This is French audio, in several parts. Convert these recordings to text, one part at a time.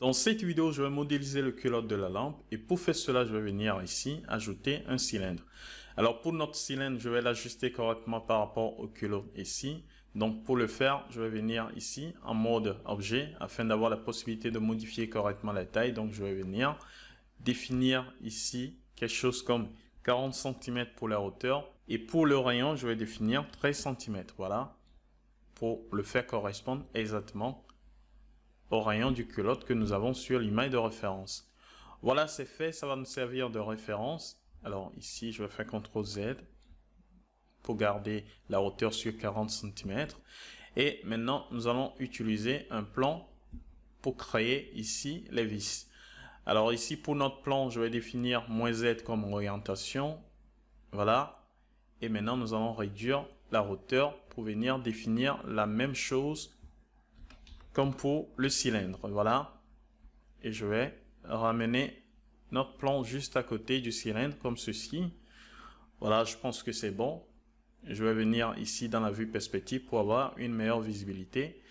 Dans cette vidéo, je vais modéliser le culotte de la lampe et pour faire cela, je vais venir ici ajouter un cylindre. Alors pour notre cylindre, je vais l'ajuster correctement par rapport au culotte ici. Donc pour le faire, je vais venir ici en mode objet afin d'avoir la possibilité de modifier correctement la taille. Donc je vais venir définir ici quelque chose comme 40 cm pour la hauteur et pour le rayon, je vais définir 13 cm. Voilà, pour le faire correspondre exactement au rayon du culotte que nous avons sur l'image de référence. Voilà, c'est fait, ça va nous servir de référence. Alors ici, je vais faire CTRL Z pour garder la hauteur sur 40 cm. Et maintenant, nous allons utiliser un plan pour créer ici les vis. Alors ici, pour notre plan, je vais définir -Z comme orientation. Voilà. Et maintenant, nous allons réduire la hauteur pour venir définir la même chose comme pour le cylindre. Voilà. Et je vais ramener notre plan juste à côté du cylindre comme ceci. Voilà, je pense que c'est bon. Je vais venir ici dans la vue perspective pour avoir une meilleure visibilité.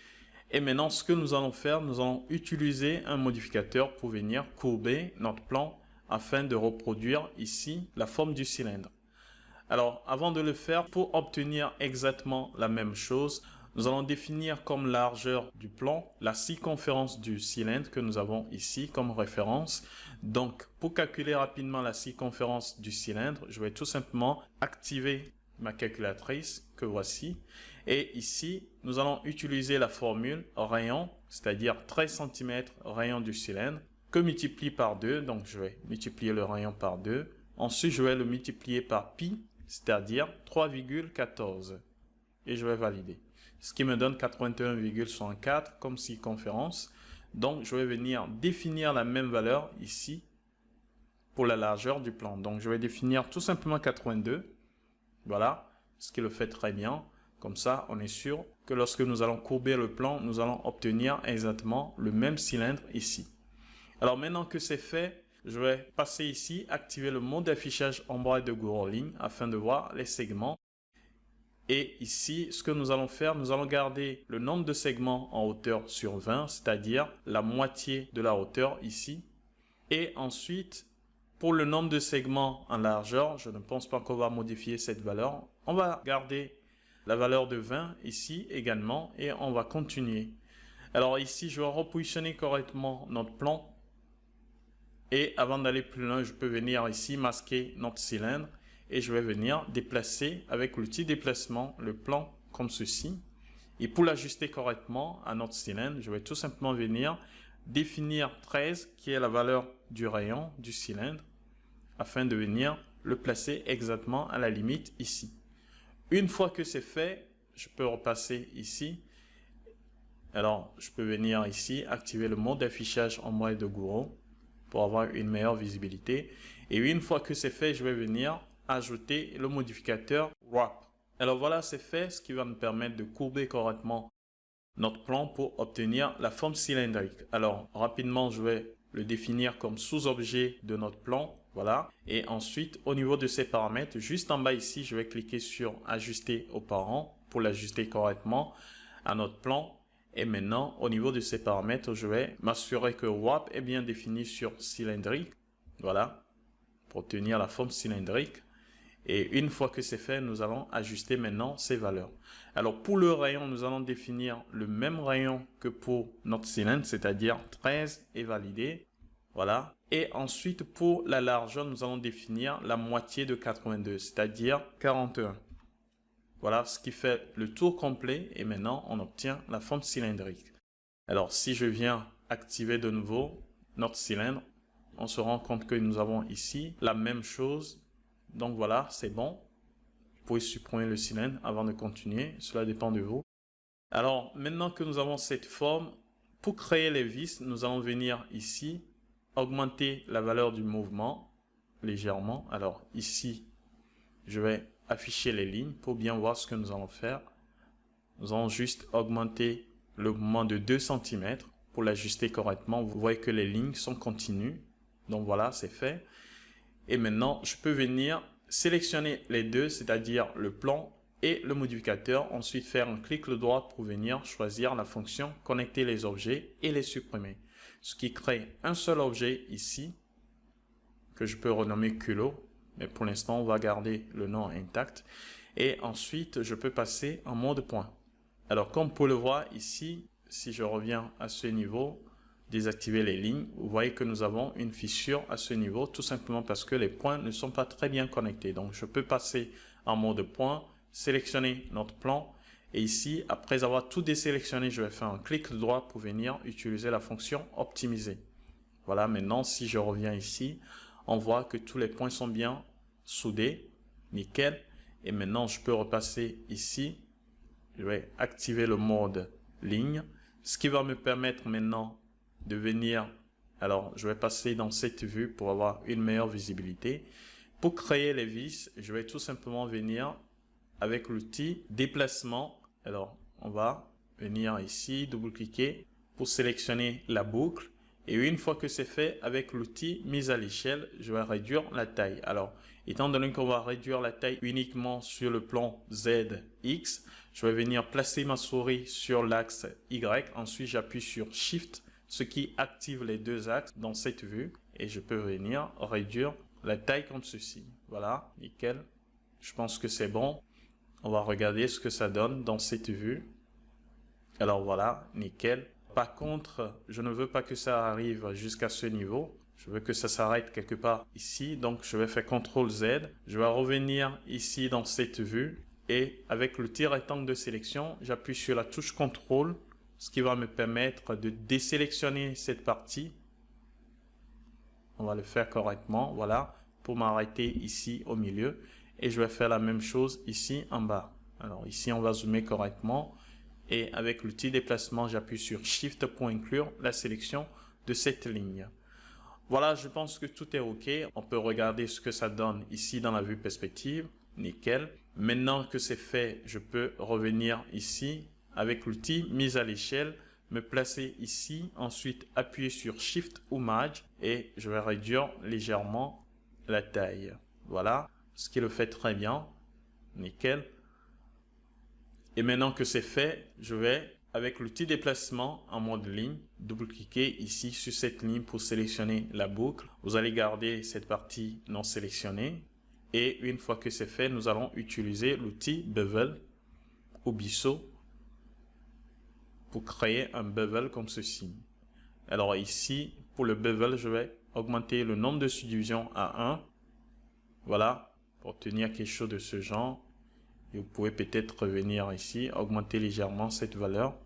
Et maintenant, ce que nous allons faire, nous allons utiliser un modificateur pour venir courber notre plan afin de reproduire ici la forme du cylindre. Alors, avant de le faire, pour obtenir exactement la même chose, nous allons définir comme largeur du plan la circonférence du cylindre que nous avons ici comme référence. Donc, pour calculer rapidement la circonférence du cylindre, je vais tout simplement activer ma calculatrice que voici. Et ici, nous allons utiliser la formule rayon, c'est-à-dire 13 cm rayon du cylindre, que multiplie par 2. Donc, je vais multiplier le rayon par 2. Ensuite, je vais le multiplier par pi, c'est-à-dire 3,14. Et je vais valider. Ce qui me donne 81,64 comme circonférence. Donc, je vais venir définir la même valeur ici pour la largeur du plan. Donc, je vais définir tout simplement 82. Voilà, ce qui le fait très bien. Comme ça, on est sûr que lorsque nous allons courber le plan, nous allons obtenir exactement le même cylindre ici. Alors, maintenant que c'est fait, je vais passer ici, activer le mode d'affichage ombrage de Gouraud ligne afin de voir les segments. Et ici, ce que nous allons faire, nous allons garder le nombre de segments en hauteur sur 20, c'est-à-dire la moitié de la hauteur ici. Et ensuite, pour le nombre de segments en largeur, je ne pense pas qu'on va modifier cette valeur. On va garder la valeur de 20 ici également et on va continuer. Alors ici, je vais repositionner correctement notre plan. Et avant d'aller plus loin, je peux venir ici masquer notre cylindre. Et je vais venir déplacer avec l'outil déplacement le plan comme ceci. Et pour l'ajuster correctement à notre cylindre, je vais tout simplement venir définir 13 qui est la valeur du rayon du cylindre afin de venir le placer exactement à la limite ici. Une fois que c'est fait, je peux repasser ici. Alors, je peux venir ici activer le mode d'affichage ombrage de Gouraud pour avoir une meilleure visibilité. Et une fois que c'est fait, je vais venir ajouter le modificateur Wrap. Alors voilà, c'est fait, ce qui va nous permettre de courber correctement notre plan pour obtenir la forme cylindrique. Alors rapidement, je vais le définir comme sous-objet de notre plan. Voilà. Et ensuite, au niveau de ces paramètres, juste en bas ici, je vais cliquer sur ajuster aux parents pour l'ajuster correctement à notre plan. Et maintenant, au niveau de ces paramètres, je vais m'assurer que Wrap est bien défini sur cylindrique. Voilà. Pour obtenir la forme cylindrique. Et une fois que c'est fait, nous allons ajuster maintenant ces valeurs. Alors pour le rayon, nous allons définir le même rayon que pour notre cylindre, c'est-à-dire 13 et valider. Voilà. Et ensuite pour la largeur, nous allons définir la moitié de 82, c'est-à-dire 41. Voilà ce qui fait le tour complet et maintenant on obtient la forme cylindrique. Alors si je viens activer de nouveau notre cylindre, on se rend compte que nous avons ici la même chose. Donc voilà, c'est bon. Vous pouvez supprimer le cylindre avant de continuer. Cela dépend de vous. Alors, maintenant que nous avons cette forme, pour créer les vis, nous allons venir ici, augmenter la valeur du mouvement légèrement. Alors ici, je vais afficher les lignes pour bien voir ce que nous allons faire. Nous allons juste augmenter le mouvement de 2 cm pour l'ajuster correctement. Vous voyez que les lignes sont continues. Donc voilà, c'est fait. Et maintenant, je peux venir sélectionner les deux, c'est-à-dire le plan et le modificateur. Ensuite, faire un clic droit pour venir choisir la fonction connecter les objets et les supprimer. Ce qui crée un seul objet ici que je peux renommer culot. Mais pour l'instant, on va garder le nom intact. Et ensuite, je peux passer en mode point. Alors, comme pour le voir ici, si je reviens à ce niveau, désactiver les lignes, vous voyez que nous avons une fissure à ce niveau, tout simplement parce que les points ne sont pas très bien connectés. Donc, je peux passer en mode point, sélectionner notre plan. Et ici, après avoir tout désélectionné, je vais faire un clic droit pour venir utiliser la fonction optimiser. Voilà, maintenant, si je reviens ici, on voit que tous les points sont bien soudés, nickel. Et maintenant, je peux repasser ici. Je vais activer le mode ligne, ce qui va me permettre maintenant de venir. Alors, je vais passer dans cette vue pour avoir une meilleure visibilité. Pour créer les vis, je vais tout simplement venir avec l'outil déplacement. Alors, on va venir ici, double-cliquer pour sélectionner la boucle. Et une fois que c'est fait, avec l'outil mise à l'échelle, je vais réduire la taille. Alors, étant donné qu'on va réduire la taille uniquement sur le plan ZX, je vais venir placer ma souris sur l'axe Y. Ensuite, j'appuie sur Shift, ce qui active les deux axes dans cette vue. Et je peux venir réduire la taille comme ceci. Voilà, nickel. Je pense que c'est bon. On va regarder ce que ça donne dans cette vue. Alors voilà, nickel. Par contre, je ne veux pas que ça arrive jusqu'à ce niveau. Je veux que ça s'arrête quelque part ici. Donc, je vais faire CTRL Z. Je vais revenir ici dans cette vue. Et avec l'outil rectangle de sélection, j'appuie sur la touche CTRL, ce qui va me permettre de désélectionner cette partie. On va le faire correctement. Voilà, pour m'arrêter ici au milieu. Et je vais faire la même chose ici en bas. Alors, ici, on va zoomer correctement. Et avec l'outil déplacement, j'appuie sur Shift pour inclure la sélection de cette ligne. Voilà, je pense que tout est OK. On peut regarder ce que ça donne ici dans la vue perspective. Nickel. Maintenant que c'est fait, je peux revenir ici avec l'outil mise à l'échelle, me placer ici, ensuite appuyer sur Shift ou Maj et je vais réduire légèrement la taille. Voilà, ce qui le fait très bien. Nickel. Et maintenant que c'est fait, je vais, avec l'outil déplacement en mode ligne, double-cliquer ici sur cette ligne pour sélectionner la boucle. Vous allez garder cette partie non sélectionnée. Et une fois que c'est fait, nous allons utiliser l'outil Bevel ou Bissot pour créer un bevel comme ceci. Alors ici, pour le bevel, je vais augmenter le nombre de subdivisions à 1. Voilà, pour obtenir quelque chose de ce genre. Et vous pouvez peut-être revenir ici, augmenter légèrement cette valeur.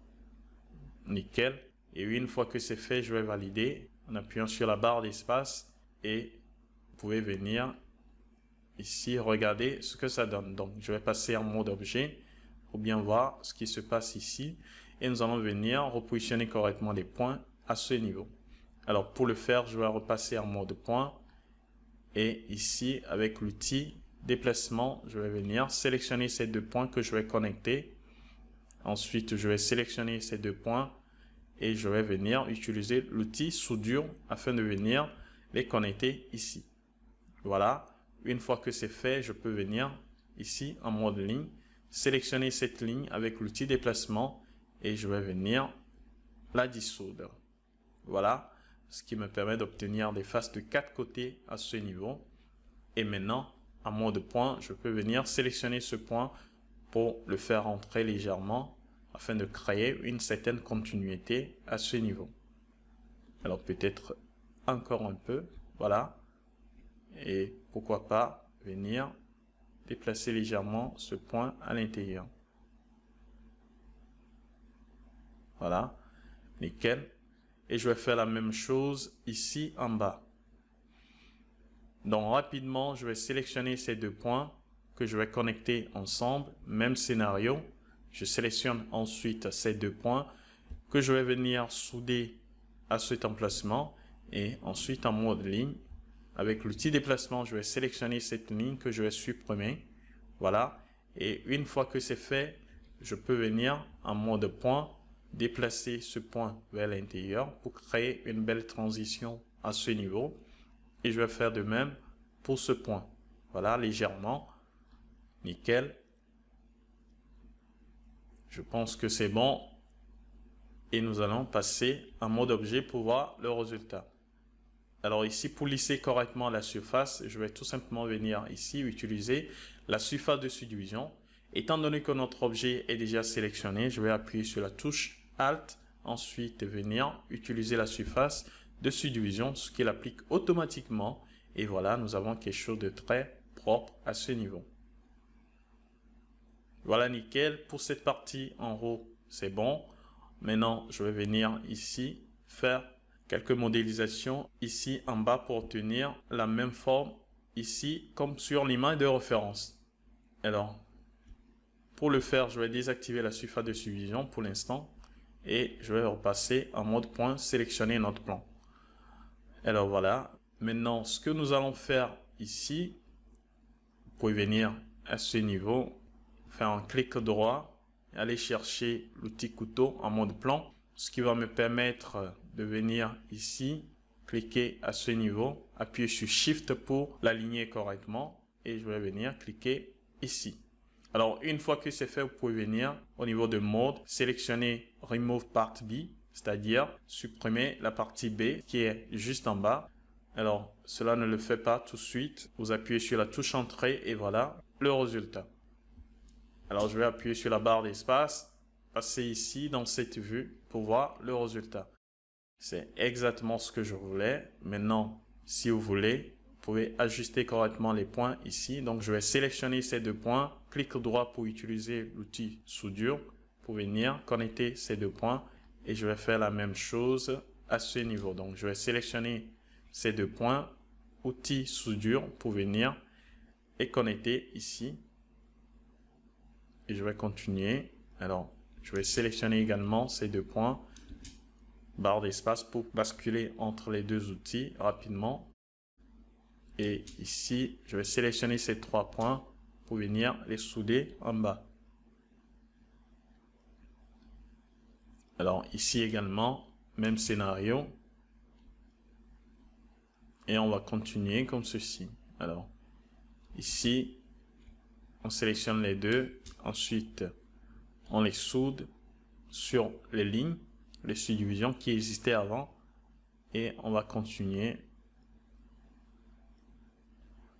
Nickel. Et une fois que c'est fait, je vais valider en appuyant sur la barre d'espace. Et vous pouvez venir ici, regarder ce que ça donne. Donc, je vais passer en mode objet pour bien voir ce qui se passe ici. Et nous allons venir repositionner correctement les points à ce niveau. Alors, pour le faire, je vais repasser en mode point. Et ici, avec l'outil déplacement, je vais venir sélectionner ces deux points que je vais connecter. Ensuite, je vais sélectionner ces deux points et je vais venir utiliser l'outil soudure afin de venir les connecter ici. Voilà. Une fois que c'est fait, je peux venir ici en mode ligne, sélectionner cette ligne avec l'outil déplacement et je vais venir la dissoudre. Voilà, ce qui me permet d'obtenir des faces de 4 côtés à ce niveau. Et maintenant, en mode point, je peux venir sélectionner ce point pour le faire entrer légèrement afin de créer une certaine continuité à ce niveau. Alors peut-être encore un peu, voilà. Et pourquoi pas venir déplacer légèrement ce point à l'intérieur. Voilà, nickel. Et je vais faire la même chose ici en bas. Donc rapidement, je vais sélectionner ces deux points que je vais connecter ensemble. Même scénario. Je sélectionne ensuite ces deux points que je vais venir souder à cet emplacement. Et ensuite en mode ligne, avec l'outil déplacement, je vais sélectionner cette ligne que je vais supprimer. Voilà. Et une fois que c'est fait, je peux venir en mode point, déplacer ce point vers l'intérieur pour créer une belle transition à ce niveau. Et je vais faire de même pour ce point. Voilà, légèrement. Nickel. Je pense que c'est bon. Et nous allons passer en mode objet pour voir le résultat. Alors ici, pour lisser correctement la surface, je vais tout simplement venir ici utiliser la surface de subdivision. Étant donné que notre objet est déjà sélectionné, je vais appuyer sur la touche Alt, ensuite venir utiliser la surface de subdivision, ce qui l'applique automatiquement. Et voilà, nous avons quelque chose de très propre à ce niveau. Voilà, nickel. Pour cette partie en haut, c'est bon. Maintenant, je vais venir ici faire quelques modélisations ici en bas pour obtenir la même forme ici comme sur l'image de référence. Alors, pour le faire, je vais désactiver la surface de subdivision pour l'instant et je vais repasser en mode point, sélectionner notre plan. Alors voilà, maintenant ce que nous allons faire ici, vous pouvez venir à ce niveau, faire un clic droit, aller chercher l'outil couteau en mode plan, ce qui va me permettre de venir ici, cliquer à ce niveau, appuyer sur Shift pour l'aligner correctement et je vais venir cliquer ici. Alors une fois que c'est fait, vous pouvez venir au niveau de mode, sélectionner Remove Part B, c'est-à-dire supprimer la partie B qui est juste en bas. Alors cela ne le fait pas tout de suite, vous appuyez sur la touche Entrée et voilà le résultat. Alors, je vais appuyer sur la barre d'espace, passer ici dans cette vue pour voir le résultat. C'est exactement ce que je voulais. Maintenant, si vous voulez, vous pouvez ajuster correctement les points ici. Donc, je vais sélectionner ces deux points, clic droit pour utiliser l'outil soudure pour venir connecter ces deux points. Et je vais faire la même chose à ce niveau. Donc, je vais sélectionner ces deux points, outil soudure pour venir et connecter ici. Et je vais continuer. Alors, je vais sélectionner également ces deux points, barre d'espace pour basculer entre les deux outils rapidement. Et ici, je vais sélectionner ces trois points pour venir les souder en bas. Alors, ici également, même scénario. Et on va continuer comme ceci. Alors, ici, on sélectionne les deux. Ensuite, on les soude sur les lignes, les subdivisions qui existaient avant. Et on va continuer.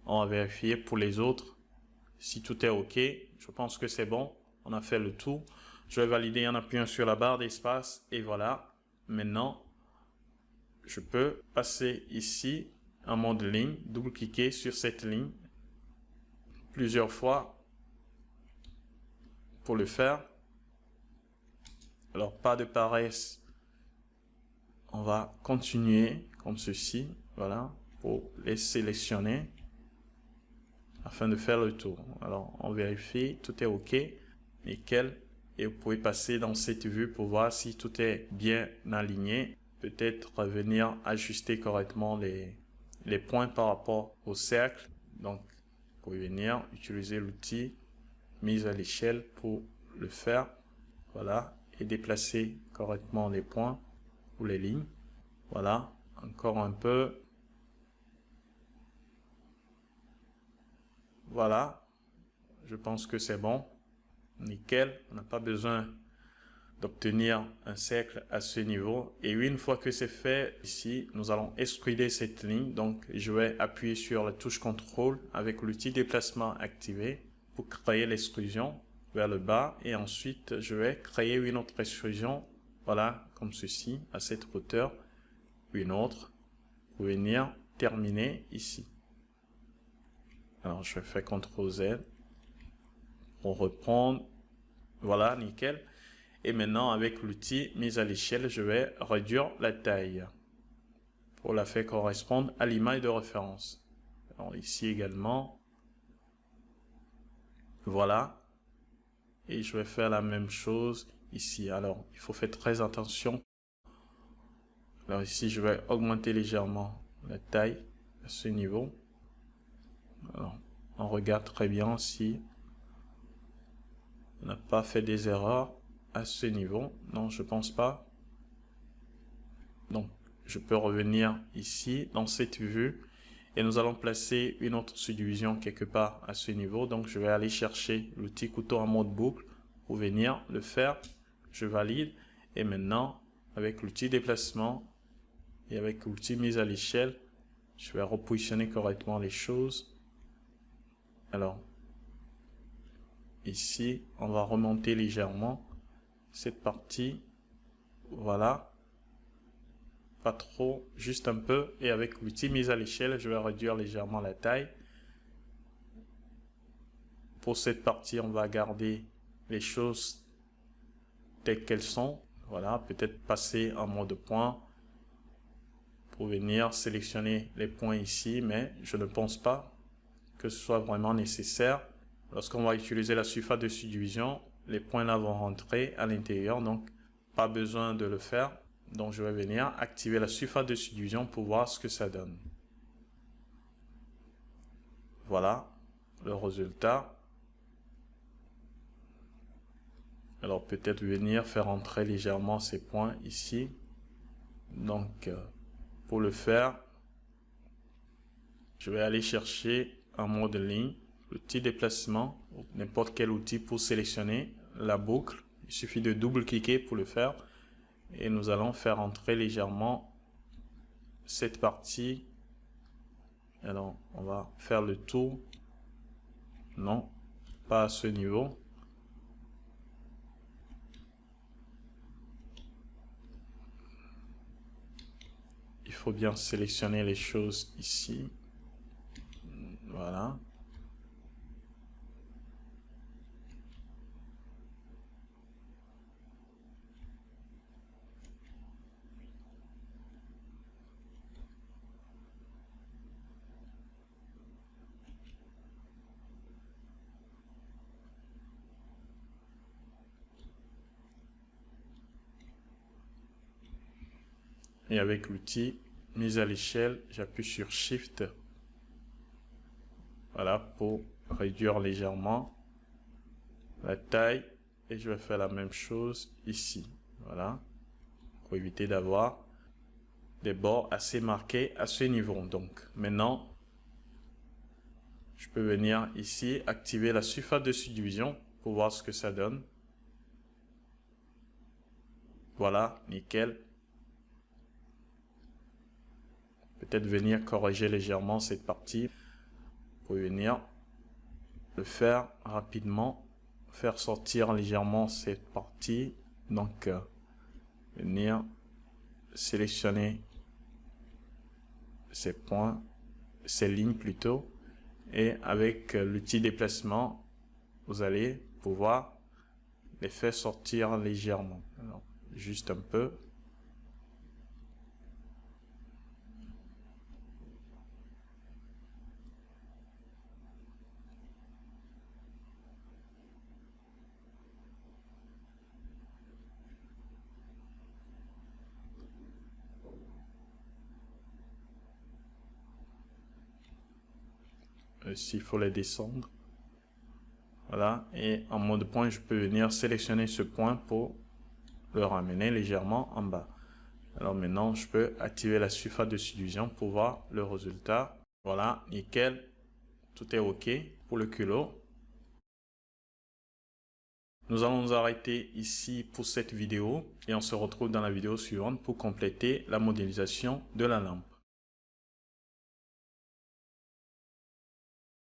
On va vérifier pour les autres si tout est OK. Je pense que c'est bon. On a fait le tour. Je vais valider en appuyant sur la barre d'espace. Et voilà. Maintenant, je peux passer ici en mode ligne, double-cliquer sur cette ligne plusieurs fois pour le faire. Alors, pas de paresse. On va continuer comme ceci. Voilà, pour les sélectionner afin de faire le tour. Alors, on vérifie, tout est OK, nickel. Et vous pouvez passer dans cette vue pour voir si tout est bien aligné. Peut-être venir ajuster correctement les points par rapport au cercle. Donc, vous pouvez venir utiliser l'outil mise à l'échelle pour le faire. Voilà, et déplacer correctement les points ou les lignes. Voilà, encore un peu. Voilà, je pense que c'est bon. Nickel, on n'a pas besoin d'obtenir un cercle à ce niveau. Et une fois que c'est fait, ici, nous allons extruder cette ligne. Donc, je vais appuyer sur la touche contrôle avec l'outil déplacement activé pour créer l'extrusion vers le bas. Et ensuite, je vais créer une autre extrusion, voilà, comme ceci, à cette hauteur. Une autre pour venir terminer ici. Alors, je vais faire CTRL Z pour reprendre. Voilà, nickel. Et maintenant, avec l'outil mise à l'échelle, je vais réduire la taille pour la faire correspondre à l'image de référence. Alors, ici également. Voilà. Et je vais faire la même chose ici. Alors, il faut faire très attention. Alors, ici, je vais augmenter légèrement la taille à ce niveau. Alors, on regarde très bien si on n'a pas fait des erreurs à ce niveau. Non, je pense pas. Donc, je peux revenir ici dans cette vue et nous allons placer une autre subdivision quelque part à ce niveau. Donc, je vais aller chercher l'outil couteau en mode boucle pour venir le faire. Je valide et maintenant avec l'outil déplacement et avec l'outil mise à l'échelle, je vais repositionner correctement les choses. Alors ici, on va remonter légèrement cette partie. Voilà. Pas trop, juste un peu. Et avec l'outil mise à l'échelle, je vais réduire légèrement la taille. Pour cette partie, on va garder les choses telles qu'elles sont. Voilà, peut-être passer en mode point pour venir sélectionner les points ici, mais je ne pense pas que ce soit vraiment nécessaire. Lorsqu'on va utiliser la surface de subdivision, les points là vont rentrer à l'intérieur, donc pas besoin de le faire. Donc je vais venir activer la surface de subdivision pour voir ce que ça donne. Voilà le résultat. Alors peut-être venir faire entrer légèrement ces points ici. Donc pour le faire, je vais aller chercher un mode ligne, l'outil déplacement, n'importe quel outil pour sélectionner la boucle. Il suffit de double-cliquer pour le faire. Et nous allons faire entrer légèrement cette partie. Alors on va faire le tour. Non, pas à ce niveau. Il faut bien sélectionner les choses ici. Voilà. Et avec l'outil mise à l'échelle, j'appuie sur Shift. Voilà, pour réduire légèrement la taille. Et je vais faire la même chose ici. Voilà, pour éviter d'avoir des bords assez marqués à ce niveau. Donc maintenant, je peux venir ici, activer la surface de subdivision pour voir ce que ça donne. Voilà, nickel. Peut-être venir corriger légèrement cette partie pour venir le faire rapidement, faire sortir légèrement cette partie. Donc venir sélectionner ces points, ces lignes plutôt, et avec l'outil déplacement, vous allez pouvoir les faire sortir légèrement. Alors, juste un peu. S'il faut les descendre. Voilà, et en mode point, je peux venir sélectionner ce point pour le ramener légèrement en bas. Alors maintenant, je peux activer la surface de subdivision pour voir le résultat. Voilà, nickel, tout est OK pour le culot. Nous allons nous arrêter ici pour cette vidéo et on se retrouve dans la vidéo suivante pour compléter la modélisation de la lampe.